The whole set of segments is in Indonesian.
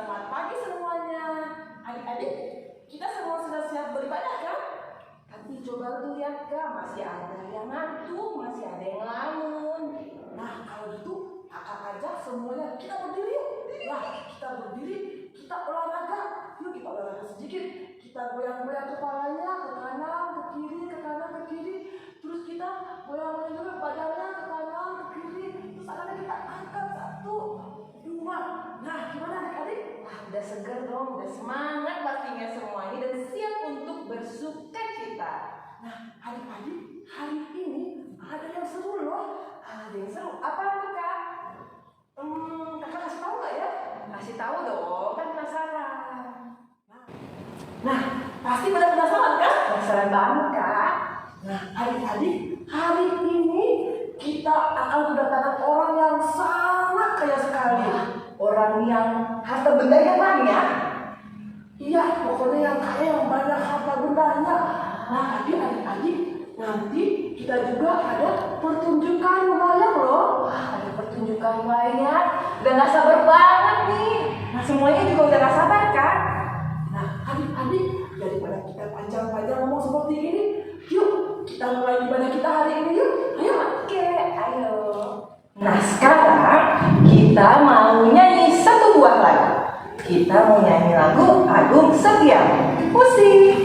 Selamat pagi semuanya. Adik-adik, kita semua sudah siap beribadah kan? Tapi coba lu lihat kan, masih ada yang ngantuk, masih ada yang ngelamun. Nah, kalau gitu kakak ajak semuanya kita berdiri yuk. Nah, kita berdiri, kita olahraga. Yuk kita olahraga sedikit. Kita goyang-goyang kepalanya ke kanan, ke kiri, ke kanan, ke kiri. Terus kita goyang-goyang juga badannya ke kanan, ke kiri. Terus akhirnya kita angkat 1, 2. Nah, gimana adik-adik? Wah, udah seger dong, udah semangat pastinya semua ini dan siap untuk bersuka cita. Nah, adik-adik, hari ini ada yang seru loh. Ada yang seru. Apa itu, Kak? Kakak kasih tahu nggak ya? Kasih tahu dong, kan penasaran. Nah, pasti pada penasaran kan? Penasaran banget, Kak. Nah, adik-adik, hari ini kita akan kedatangan orang yang sangat kaya sekali. Orang yang harta bendanya banyak. Iya, pokoknya yang kaya, yang banyak harta bendanya. Nah, adik-adik, nanti kita juga ada pertunjukan wayang loh. Wah, ada pertunjukan wayang. Udah gak sabar banget nih. Nah, semuanya juga udah gak sabar kan? Nah, adik-adik, daripada kita panjang-panjang ngomong seperti ini, yuk kita mulai ibadah kita hari ini yuk. Ayo. Oke, ayo. Nah, sekarang kita mau nyanyi satu buah lagu. Kita mau nyanyi lagu Agung Setiamu. Musik.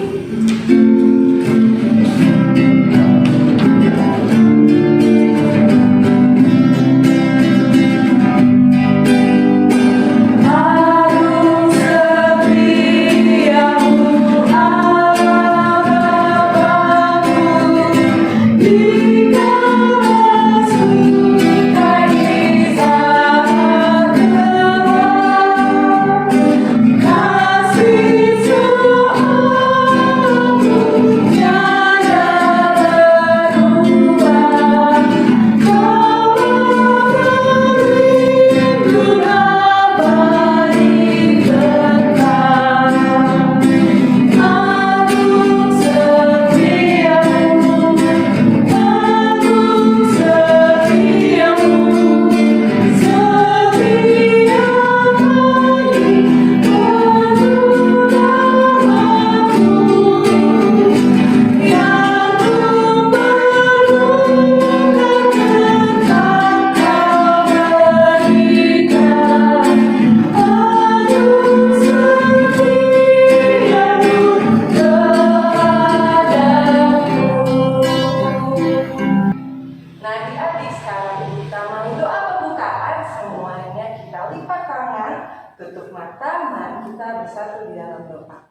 Tutup mata, mari kita bersatu di dalam doa.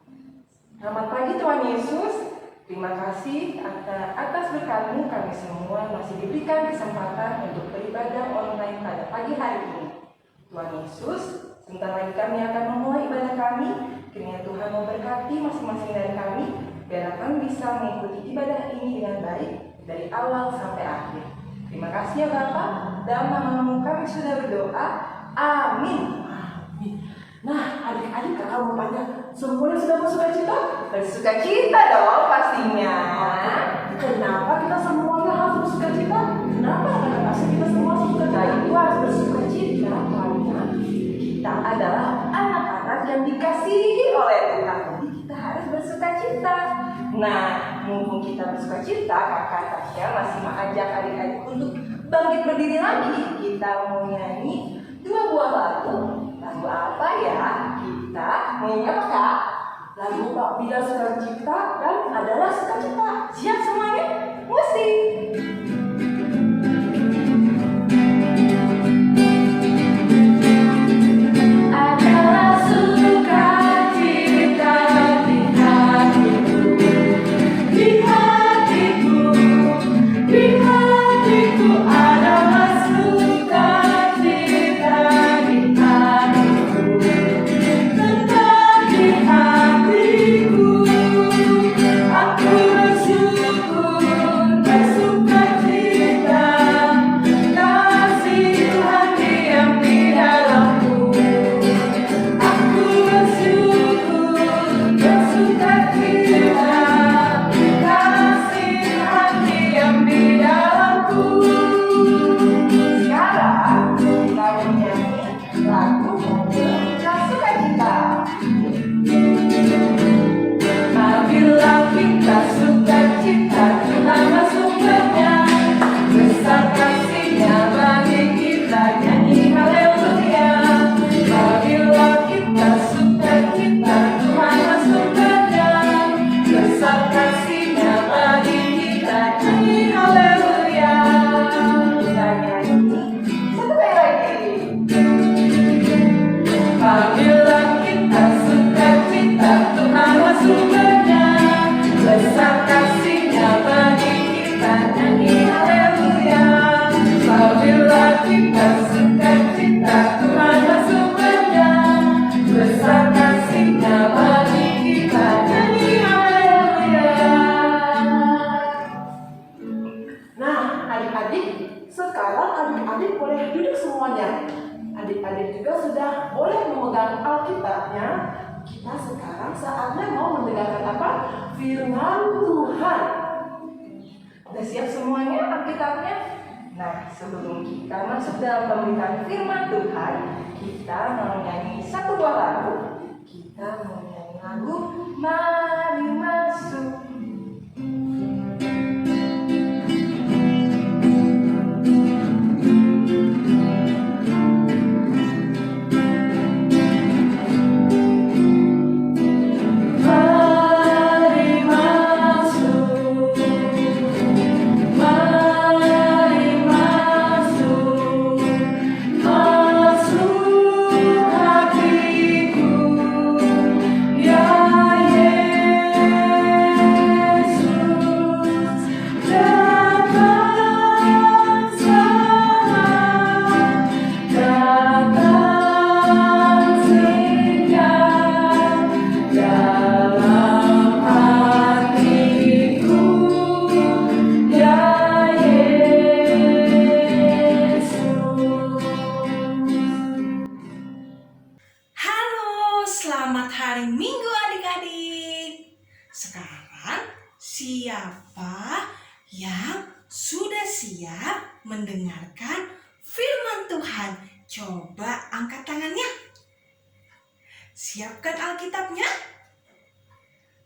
Selamat pagi Tuhan Yesus. Terima kasih atas berkat-Mu kami semua masih diberikan kesempatan untuk beribadah online pada pagi hari ini. Tuhan Yesus, sebentar lagi kami akan memulai ibadah kami. Kiranya Tuhan memberkati masing-masing dari kami, biar kami bisa mengikuti ibadah ini dengan baik dari awal sampai akhir. Terima kasih ya Bapak. Dalam nama-Mu kami sudah berdoa. Amin. Nah, adik-adik kakak mau tanya, semuanya sudah bersuka cita? Bersuka cita dong pastinya. Kenapa kita semuanya harus bersuka cita? Kenapa kakak kasih kita semua bersuka cita? Itu harus bersuka cita karena kita adalah anak-anak yang dikasihi oleh Tuhan. Jadi kita harus bersuka cita. Nah, mumpung kita bersuka cita, kakak Tasya masih mengajak adik-adik untuk bangkit berdiri lagi. Kita mau nyanyi 2 buah lagu. Lagu apa ya? Kita mau nyanyi apa Kak? Lagu Pak Bila Sukacita dan Adalah Sukacita. Siap semuanya? Musik. Aku bersyukur kita sukacita, Tuhan bersumbernya, besar kasih-Nya bagi kita, nyanyi haleluya. Nah, adik-adik, sekarang adik-adik boleh duduk semuanya. Adik-adik juga sudah boleh memegang Alkitabnya. Kita sekarang saatnya mau mendengarkan apa? Firman Tuhan. Sudah siap semuanya Alkitabnya? Nah, sebelum kita masuk dalam pemberitaan firman Tuhan, kita mau nyanyi satu buah lagu. Kita mau nyanyi lagu Mari Masuk. Selamat hari Minggu adik-adik. Sekarang siapa yang sudah siap mendengarkan firman Tuhan? Coba angkat tangannya. Siapkan Alkitabnya.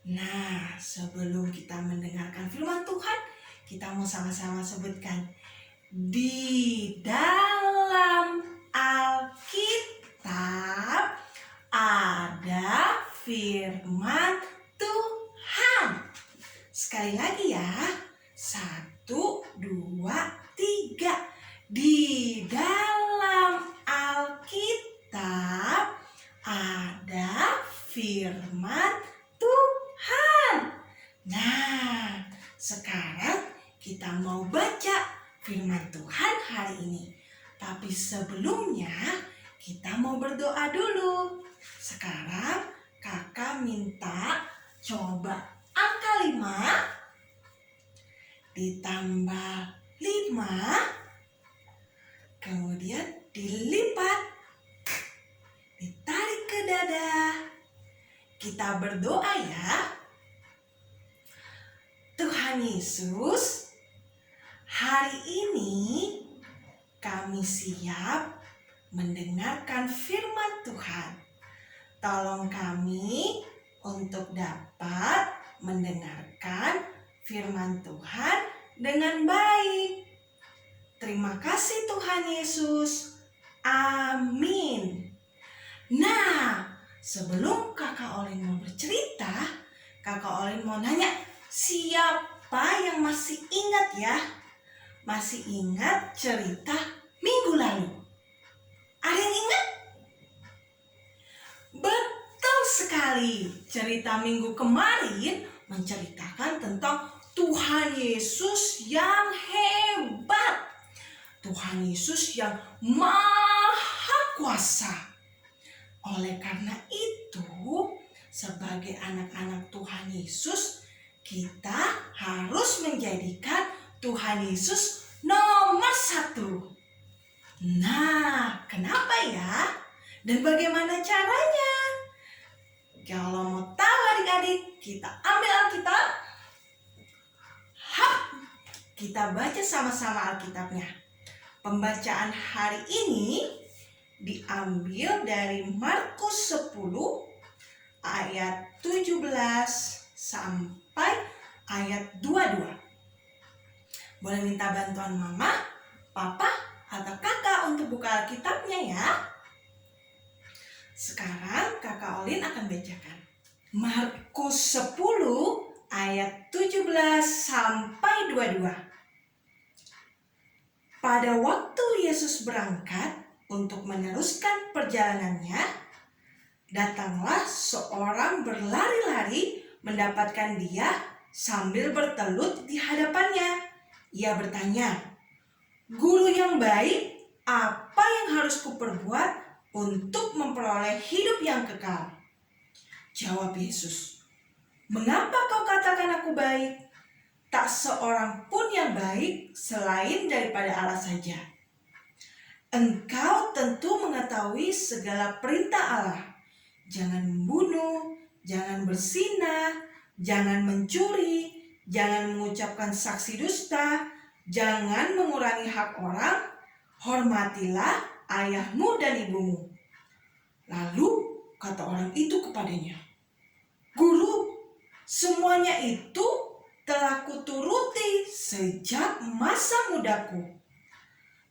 Nah, sebelum kita mendengarkan firman Tuhan, kita mau sama-sama sebutkan. Di dalam Alkitab ada firman Tuhan. Sekali lagi ya. 1, 2, 3. Di dalam Alkitab ada firman Tuhan. Nah, sekarang kita mau baca firman Tuhan hari ini. Tapi sebelumnya kita mau berdoa dulu. Sekarang kakak minta coba angka 5 ditambah 5, kemudian dilipat, ditarik ke dada. Kita berdoa ya. Tuhan Yesus, hari ini kami siap mendengarkan firman Tuhan. Tolong kami untuk dapat mendengarkan firman Tuhan dengan baik. Terima kasih Tuhan Yesus. Amin. Nah, sebelum Kakak Olin mau bercerita, Kakak Olin mau nanya, siapa yang masih ingat ya? Masih ingat cerita minggu lalu? Ada yang ingat? Betul sekali. Cerita minggu kemarin menceritakan tentang Tuhan Yesus yang hebat. Tuhan Yesus yang maha kuasa. Oleh karena itu, sebagai anak-anak Tuhan Yesus, kita harus menjadikan Tuhan Yesus nomor 1. Nah, kenapa ya? Dan bagaimana caranya? Kalau mau tahu adik-adik, kita ambil Alkitab. Kita baca sama-sama Alkitabnya. Pembacaan hari ini diambil dari Markus 10 ayat 17 sampai ayat 22. Boleh minta bantuan mama, papa, atau kakak untuk buka Alkitabnya ya. Sekarang kakak Olin akan bacakan Markus 10 ayat 17 sampai 22. Pada waktu Yesus berangkat untuk meneruskan perjalanannya, datanglah seorang berlari-lari mendapatkan dia sambil bertelut di hadapannya. Ia bertanya, "Guru yang baik, apa yang harus kuperbuat untuk memperoleh hidup yang kekal?" Jawab Yesus, "Mengapa kau katakan aku baik? Tak seorang pun yang baik selain daripada Allah saja. Engkau tentu mengetahui segala perintah Allah. Jangan membunuh, jangan berzinah, jangan mencuri, jangan mengucapkan saksi dusta, jangan mengurangi hak orang, hormatilah ayahmu dan ibumu." Lalu kata orang itu kepadanya, "Guru, semuanya itu telah kuturuti sejak masa mudaku."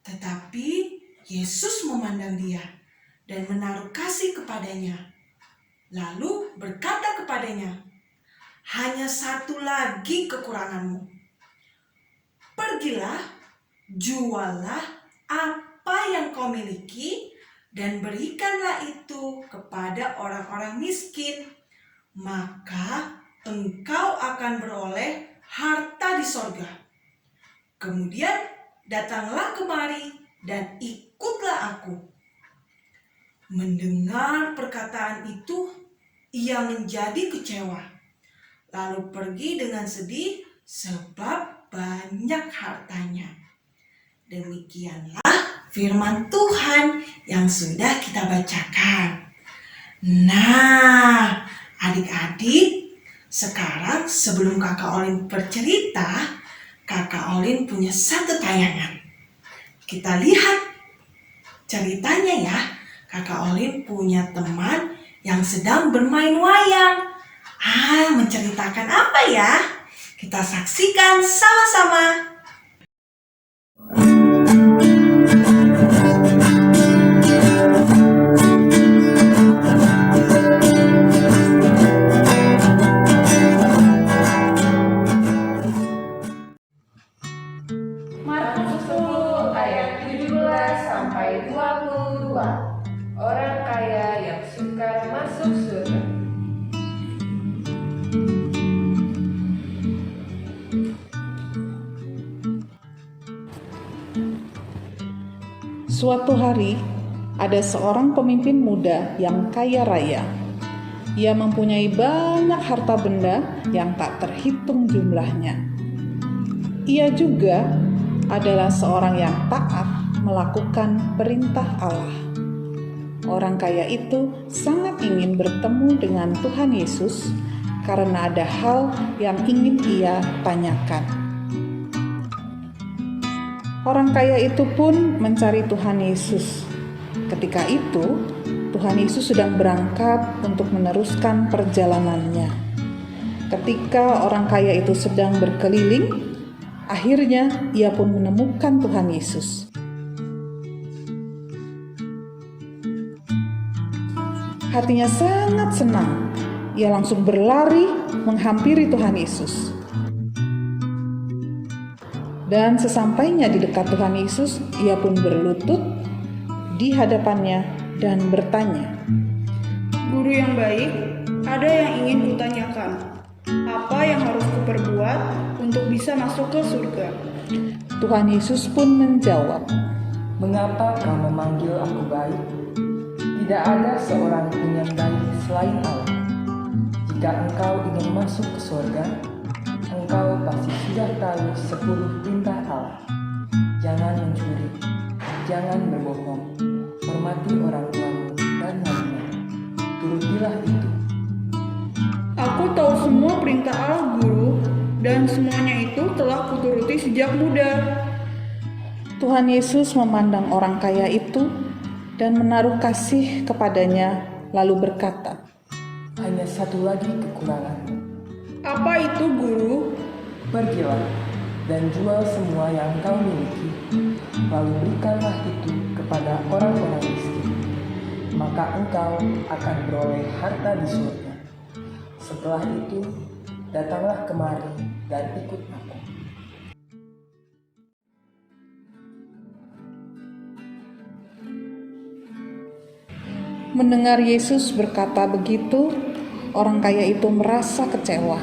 Tetapi Yesus memandang dia dan menaruh kasih kepadanya. Lalu berkata kepadanya, "Hanya satu lagi kekuranganmu. Pergilah, jualah apa yang kau miliki dan berikanlah itu kepada orang-orang miskin. Maka engkau akan beroleh harta di sorga. Kemudian datanglah kemari dan ikutlah aku." Mendengar perkataan itu, ia menjadi kecewa, lalu pergi dengan sedih sebab banyak hartanya. Demikianlah firman Tuhan yang sudah kita bacakan. Nah, adik-adik, sekarang sebelum Kakak Olin bercerita, Kakak Olin punya satu tayangan. Kita lihat ceritanya ya. Kakak Olin punya teman yang sedang bermain wayang. Menceritakan apa ya? Kita saksikan sama-sama. Markus 10 ayat 17 sampai 22. Orang kaya yang sukar masuk surga. Suatu hari, ada seorang pemimpin muda yang kaya raya. Ia mempunyai banyak harta benda yang tak terhitung jumlahnya. Ia juga adalah seorang yang taat melakukan perintah Allah. Orang kaya itu sangat ingin bertemu dengan Tuhan Yesus karena ada hal yang ingin ia tanyakan. Orang kaya itu pun mencari Tuhan Yesus. Ketika itu, Tuhan Yesus sedang berangkat untuk meneruskan perjalanannya. Ketika orang kaya itu sedang berkeliling, akhirnya ia pun menemukan Tuhan Yesus. Hatinya sangat senang. Ia langsung berlari menghampiri Tuhan Yesus. Dan sesampainya di dekat Tuhan Yesus, ia pun berlutut di hadapannya dan bertanya, "Guru yang baik, ada yang ingin kutanyakan. Apa yang harus kuperbuat untuk bisa masuk ke surga?" Tuhan Yesus pun menjawab, "Mengapa kau memanggil aku baik? Tidak ada seorang pun yang baik selain Allah. Jika engkau ingin masuk ke surga, engkau pasti sudah tahu 10 perintah Allah. Jangan mencuri, jangan berbohong, hormati orang tuamu dan lainnya. Turutilah itu." Aku tahu semua perintah Allah, Guru, dan semuanya itu telah kuturuti sejak muda. Tuhan Yesus memandang orang kaya itu dan menaruh kasih kepadanya, lalu berkata, Hanya satu lagi kekuranganmu. Apa itu, Guru? Pergilah dan jual semua yang kau miliki, lalu berikanlah itu kepada orang-orang miskin. Maka engkau akan beroleh harta di surga. Setelah itu, datanglah kemari dan ikut aku. Mendengar Yesus berkata begitu, orang kaya itu merasa kecewa.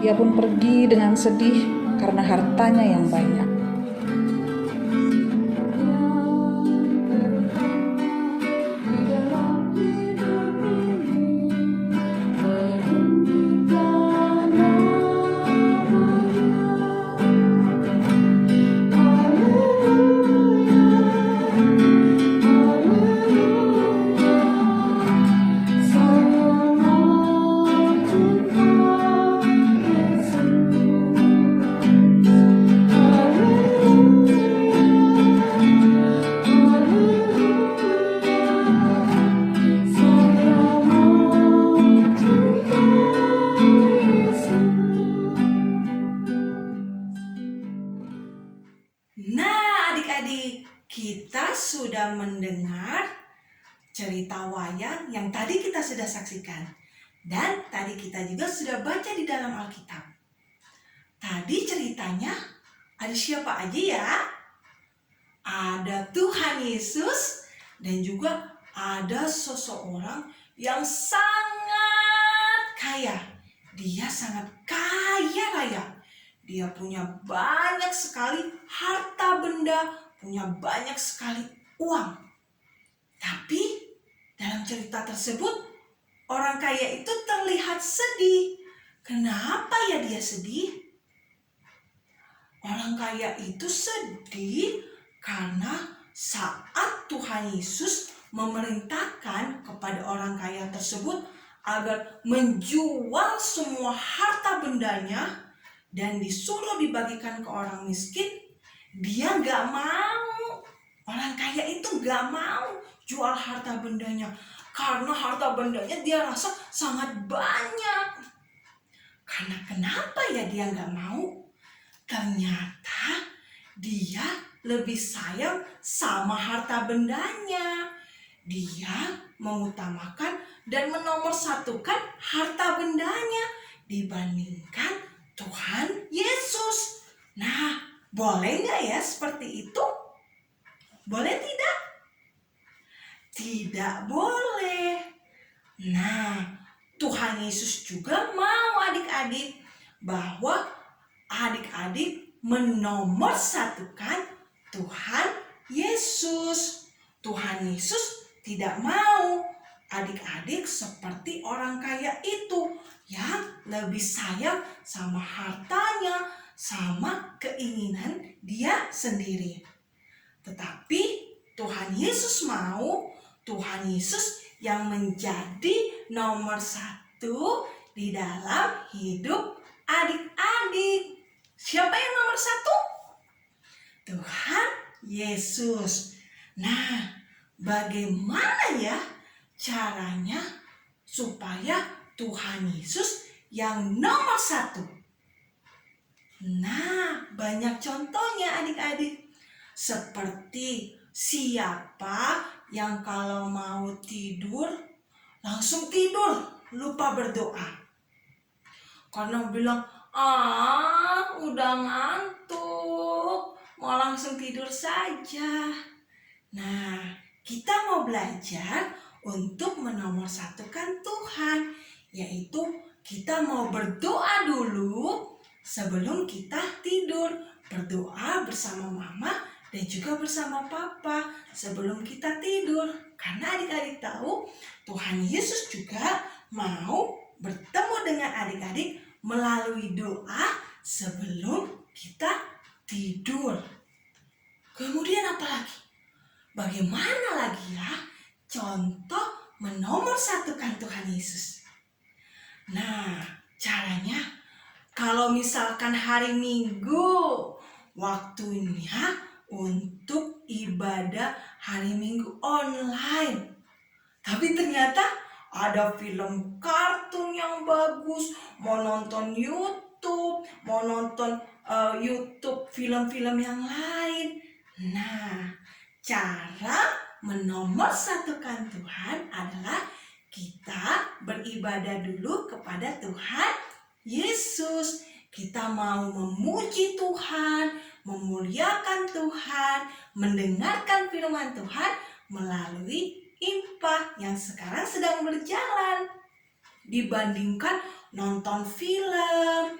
Ia pun pergi dengan sedih karena hartanya yang banyak. cerita wayang yang tadi kita sudah saksikan. Dan tadi kita juga sudah baca di dalam Alkitab. Tadi ceritanya ada siapa aja ya? Ada Tuhan Yesus dan juga ada seseorang yang sangat kaya. Dia sangat kaya raya. Dia punya banyak sekali harta benda, punya banyak sekali uang. Tapi dalam cerita tersebut, orang kaya itu terlihat sedih. Kenapa ya dia sedih? Orang kaya itu sedih karena saat Tuhan Yesus memerintahkan kepada orang kaya tersebut agar menjual semua harta bendanya dan disuruh dibagikan ke orang miskin, dia gak mau. Orang kaya itu gak mau jual harta bendanya karena harta bendanya dia rasa sangat banyak. Karena kenapa ya dia gak mau? Ternyata dia lebih sayang sama harta bendanya. Dia mengutamakan dan menomorsatukan harta bendanya dibandingkan Tuhan Yesus. Nah, boleh nggak ya seperti itu? Boleh tidak? Tidak boleh. Nah, Tuhan Yesus juga mau adik-adik bahwa adik-adik menomorsatukan Tuhan Yesus. Tuhan Yesus tidak mau adik-adik seperti orang kaya itu yang lebih sayang sama hartanya, sama keinginan dia sendiri. Tetapi Tuhan Yesus mau Tuhan Yesus yang menjadi nomor satu di dalam hidup adik-adik. Siapa yang nomor satu? Tuhan Yesus. Nah, bagaimana ya caranya supaya Tuhan Yesus yang nomor satu? Nah, banyak contohnya adik-adik. Seperti siapa yang kalau mau tidur langsung tidur, lupa berdoa. Karena bilang, udah ngantuk, mau langsung tidur saja. Nah, kita mau belajar untuk menomorsatukan Tuhan, yaitu kita mau berdoa dulu sebelum kita tidur. Berdoa bersama mama dan juga bersama papa sebelum kita tidur. Karena adik-adik tahu Tuhan Yesus juga mau bertemu dengan adik-adik melalui doa sebelum kita tidur. Kemudian apa lagi? Bagaimana lagi ya contoh menomorsatukan Tuhan Yesus? Nah, caranya kalau misalkan hari Minggu waktunya untuk ibadah hari Minggu online. Tapi ternyata ada film kartun yang bagus, mau nonton YouTube, mau nonton YouTube film-film yang lain. Nah, cara menomorsatukan Tuhan adalah kita beribadah dulu kepada Tuhan Yesus. Kita mau memuji Tuhan, memuliakan Tuhan, mendengarkan firman Tuhan melalui IMPA yang sekarang sedang berjalan. Dibandingkan nonton film,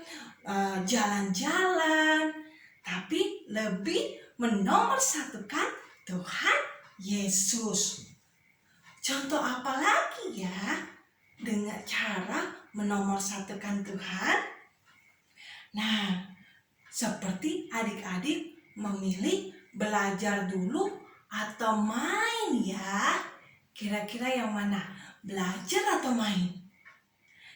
jalan-jalan, tapi lebih menomorsatukan Tuhan Yesus. Contoh apa lagi ya dengan cara menomorsatukan Tuhan? Nah, seperti adik-adik memilih belajar dulu atau main ya. Kira-kira yang mana? Belajar atau main?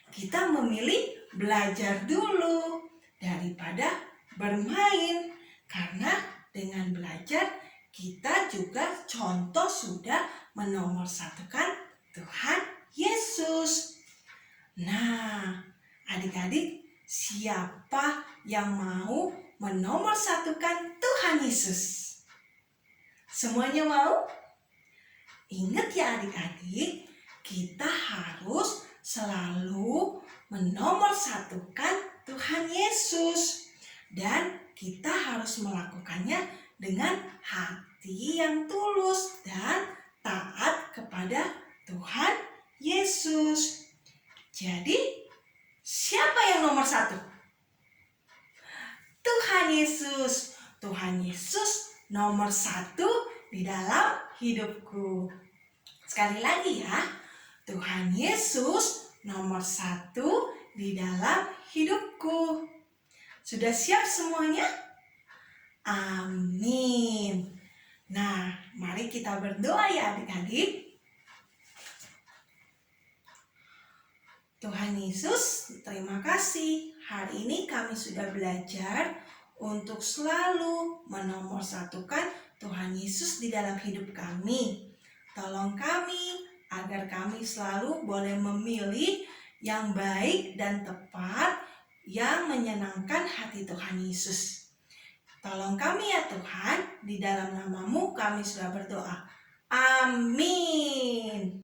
Kita memilih belajar dulu daripada bermain. Karena dengan belajar kita juga contoh sudah menomorsatukan Tuhan Yesus. Nah, adik-adik, siapa yang mau menomorsatukan Tuhan Yesus? Semuanya mau? Ingat ya adik-adik, kita harus selalu menomorsatukan Tuhan Yesus. Dan kita harus melakukannya dengan hati yang tulus dan taat kepada Tuhan Yesus. Jadi, siapa yang nomor satu? Tuhan Yesus. Tuhan Yesus nomor satu di dalam hidupku. Sekali lagi ya, Tuhan Yesus nomor satu di dalam hidupku. Sudah siap semuanya? Amin. Nah, mari kita berdoa ya adik-adik. Tuhan Yesus, terima kasih. Hari ini kami sudah belajar untuk selalu menomorsatukan Tuhan Yesus di dalam hidup kami. Tolong kami agar kami selalu boleh memilih yang baik dan tepat yang menyenangkan hati Tuhan Yesus. Tolong kami ya Tuhan, di dalam nama-Mu kami sudah berdoa. Amin.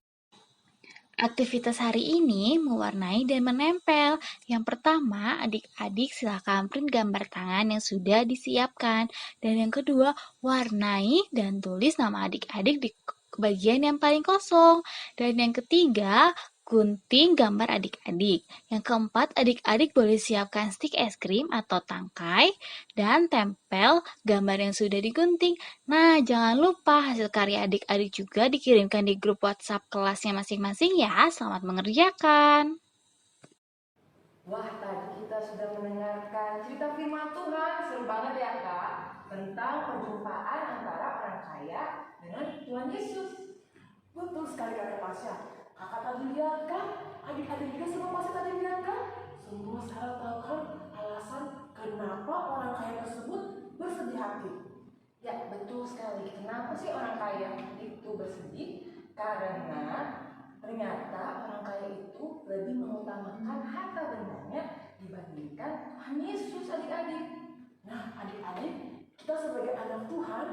Aktivitas hari ini mewarnai dan menempel. Yang pertama, adik-adik silakan print gambar tangan yang sudah disiapkan. Dan yang kedua, warnai dan tulis nama adik-adik di bagian yang paling kosong. Dan yang ketiga, gunting gambar adik-adik. Yang keempat, adik-adik boleh siapkan stik es krim atau tangkai dan tempel gambar yang sudah digunting. Nah, jangan lupa hasil karya adik-adik juga dikirimkan di grup WhatsApp kelasnya masing-masing ya. Selamat mengerjakan. Wah, tadi kita sudah mendengarkan cerita firman Tuhan, seru banget ya Kak, tentang perjumpaan antara orang kaya dengan Tuhan Yesus. Betul sekali Kakak Tasya. Kakak tadi lihat kan, adik-adik juga semua pasti tadi lihat kan? Semua sekarang tahu kan alasan kenapa orang kaya tersebut bersedih hati. Ya, betul sekali. Kenapa sih orang kaya itu bersedih? Karena ternyata orang kaya itu lebih mengutamakan harta bendanya dibandingkan Tuhan Yesus adik-adik. Nah adik-adik, kita sebagai anak Tuhan,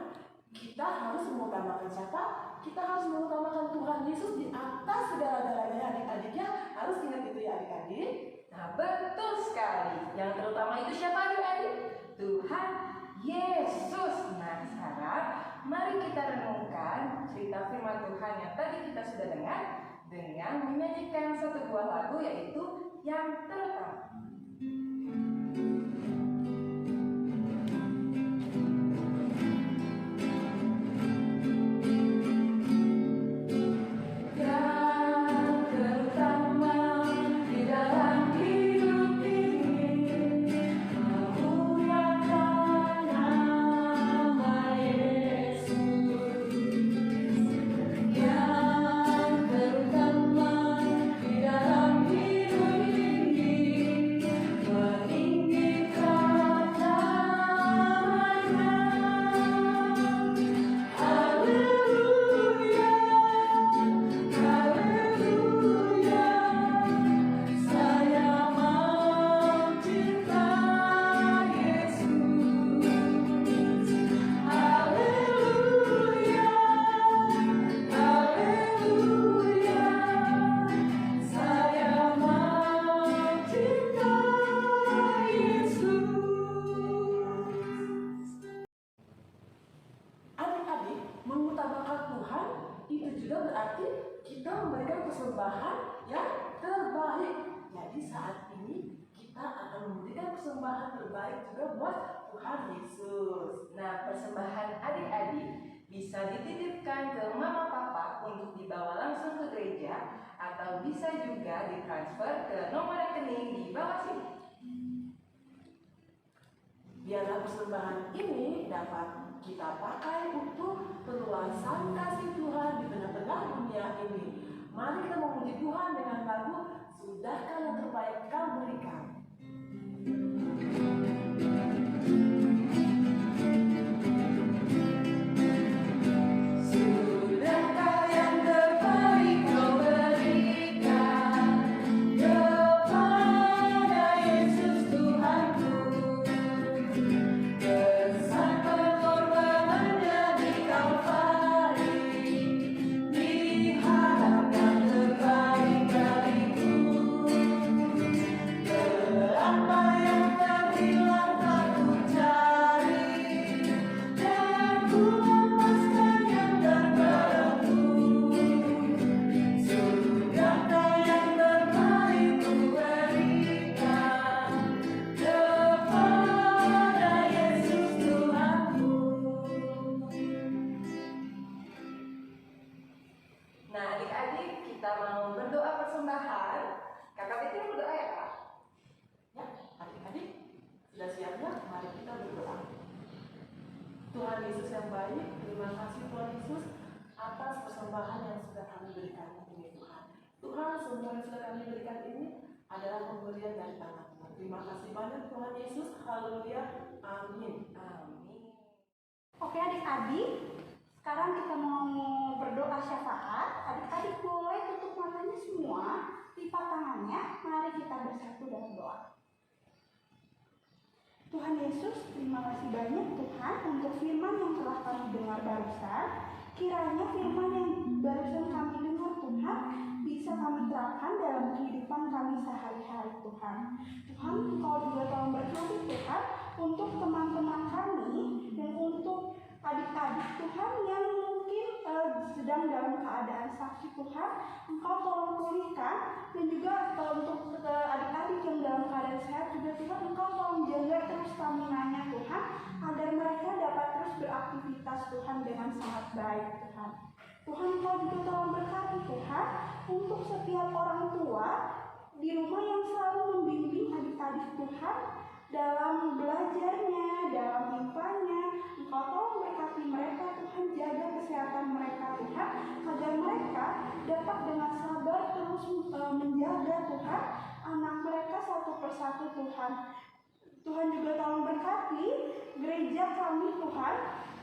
kita harus mengutamakan siapa? Kita harus mengutamakan Tuhan Yesus di atas segala-galanya adik-adiknya. Harus ingat itu ya adik-adik. Nah betul sekali. Yang terutama itu siapa adik-adik? Tuhan Yesus. Nah sekarang mari kita renungkan cerita firman Tuhan yang tadi kita sudah dengar dengan menyanyikan satu buah lagu yaitu Yang Terutama. Mengutamakan Tuhan itu juga berarti kita memberikan persembahan yang terbaik. Jadi saat ini kita akan memberikan persembahan terbaik juga buat Tuhan Yesus. Nah, persembahan adik-adik bisa dititipkan ke mama papa untuk dibawa langsung ke gereja atau bisa juga ditransfer ke nomor rekening di bawah sini. Biarlah persembahan ini dapat kita pakai untuk perluasan kasih Tuhan di tengah-tengah dunia ini. Mari kita memuji Tuhan dengan lagu Sudahkah yang terbaik Kau berikan. Di Nah, adik-adik, kita mau berdoa persembahan. Kakak Betty berdoa ya, Kak? Ya, adik-adik, sudah siap ya? Mari kita berdoa. Tuhan Yesus yang baik, terima kasih Tuhan Yesus atas persembahan yang sudah kami berikan ini Tuhan. Tuhan, semua yang sudah kami berikan ini adalah pemberian dari tangan Tuhan. Terima kasih banyak Tuhan Yesus. Haleluya. Amin. Amin. Oke adik-adik, sekarang kita mau berdoa syafaat. Adik-adik boleh tutup matanya semua, lipat tangannya. Mari kita bersatu dalam doa. Tuhan Yesus, terima kasih banyak Tuhan untuk firman yang telah kami dengar barusan. Kiranya firman yang barusan kami dengar Tuhan bisa kami terapkan dalam kehidupan kami sehari-hari Tuhan. Tuhan, Engkau juga tolong berkati Tuhan untuk teman-teman kami dan untuk adik-adik Tuhan yang mungkin sedang dalam keadaan sakit Tuhan. Engkau tolong pulihkan, dan juga untuk adik-adik yang dalam keadaan sehat juga Tuhan, Engkau tolong jaga terus stamina-nya Tuhan, agar mereka dapat terus beraktivitas Tuhan dengan sangat baik Tuhan. Tuhan, Engkau juga tolong berkati Tuhan untuk setiap orang tua di rumah yang selalu membimbing adik-adik Tuhan dalam belajarnya, dalam IPA-nya. Engkau tolong berkati mereka Tuhan, jaga kesehatan mereka Tuhan, agar mereka dapat dengan sabar terus menjaga Tuhan anak mereka satu persatu Tuhan. Tuhan juga tolong berkati gereja kami Tuhan,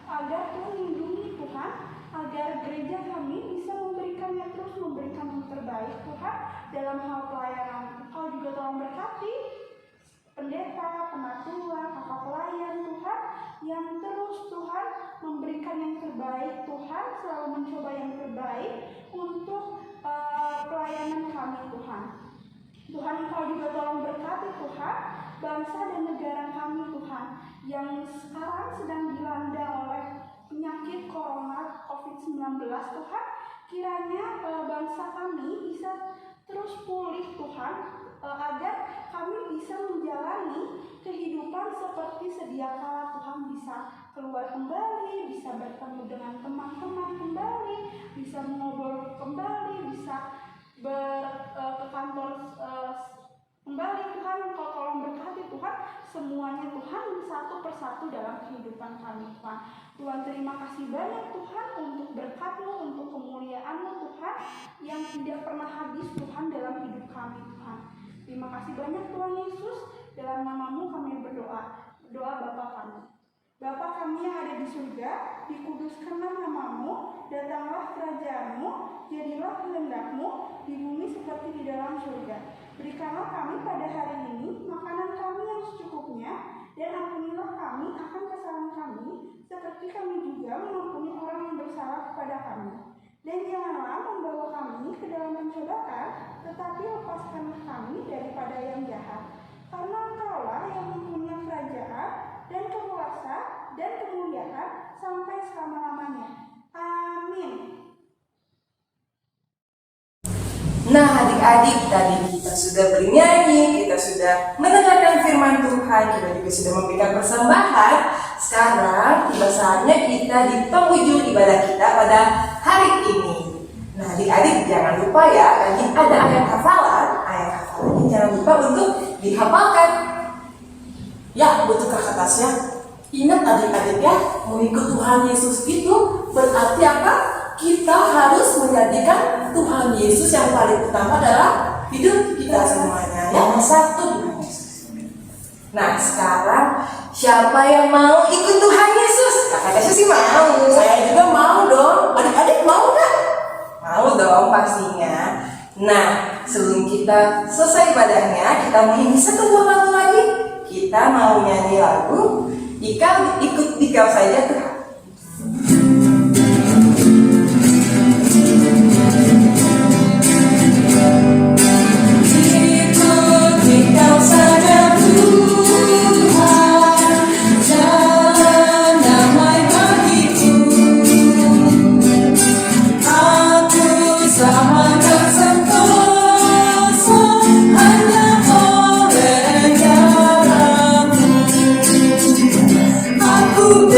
agar Tuhan lindungi Tuhan, agar gereja kami bisa terus memberikan yang terbaik Tuhan dalam hal pelayanan. Engkau juga tolong berkati pendeta, penatua, kakak pelayan Tuhan, yang terus Tuhan memberikan yang terbaik Tuhan, selalu mencoba yang terbaik untuk pelayanan kami Tuhan. Tuhan, Engkau juga tolong berkati Tuhan bangsa dan negara kami Tuhan, yang sekarang sedang dilanda oleh penyakit corona COVID-19 Tuhan. Kiranya bangsa kami bisa terus pulih Tuhan, agar kami bisa menjalani kehidupan seperti sedia kala Tuhan, bisa keluar kembali, bisa bertemu dengan teman-teman kembali, bisa mengobrol kembali, bisa ke kantor kembali Tuhan. Engkau tolong berkati Tuhan semuanya Tuhan, satu persatu dalam kehidupan kami Tuhan. Tuhan, terima kasih banyak Tuhan untuk berkat-Mu, untuk kemuliaan-Mu Tuhan yang tidak pernah habis Tuhan dalam hidup kami Tuhan. Terima kasih banyak Tuhan Yesus, dalam nama-Mu kami berdoa. Doa Bapa kami. Bapa kami yang ada di surga, dikuduskanlah nama-Mu, datanglah kerajaan-Mu, jadilah kehendak-Mu di bumi seperti di dalam surga. Berikanlah kami pada hari ini makanan kami yang secukupnya, dan ampunilah kami akan kesalahan kami, seperti kami juga mengampuni orang yang bersalah kepada kami. Dan janganlah membawa kami ke dalam pencobaan, tetapi lepaskanlah kami daripada yang jahat. Karena Engkaulah yang mempunyai kerajaan dan kuasa dan kemuliaan sampai selama-lamanya. Amin. Nah, adik-adik, tadi kita sudah bernyanyi, kita sudah mendengarkan firman Tuhan, kita juga sudah memberikan persembahan. Sekarang tiba saatnya kita di penghujung ibadah kita pada hari ini. Nah, adik-adik jangan lupa ya, tadi ada ayat hafalan ini jangan lupa untuk dihafalkan. Ya, betulkah atasnya? Ingat adik-adik ya, mengikut Tuhan Yesus itu berarti apa? Kita harus menjadikan Tuhan Yesus yang paling utama dalam hidup kita semuanya. Yang satu Tuhan Yesus. Nah, sekarang siapa yang mau ikut Tuhan Yesus? Kakak sih mau. Saya juga mau dong. Adik-adik mau nggak? Mau dong pastinya. Nah, sebelum kita selesai ibadahnya, kita mau nyanyi satu buah lagu lagi. Kita mau nyanyi lagu ikut dikau saja Tuhan. Aku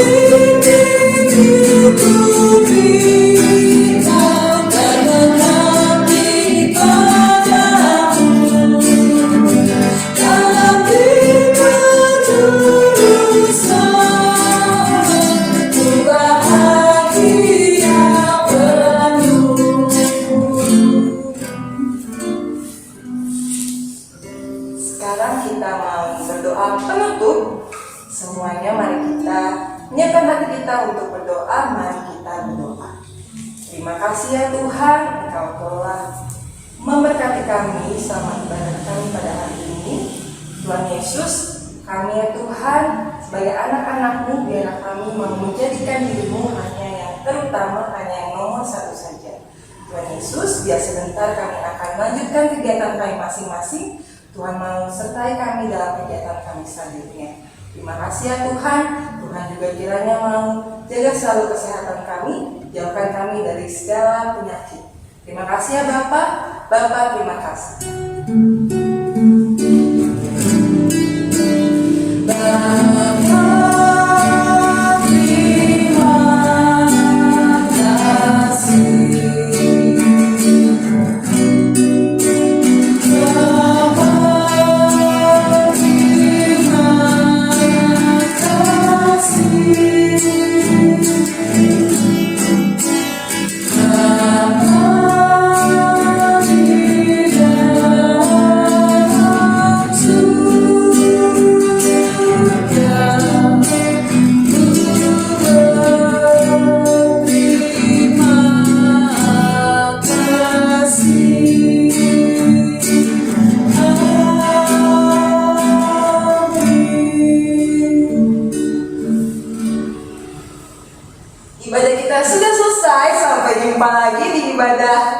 anak-anakmu, biarlah kami mau menjadikan dirimu hanya yang terutama, hanya yang nomor satu saja. Tuhan Yesus, biar sebentar kami akan melanjutkan kegiatan kami masing-masing. Tuhan mau sertai kami dalam kegiatan kami selanjutnya. Terima kasih ya Tuhan. Tuhan juga kiranya mau jaga selalu kesehatan kami, jauhkan kami dari segala penyakit. Terima kasih ya Bapak. Bapak, terima kasih. Ibadah kita sudah selesai. Sampai jumpa lagi di ibadah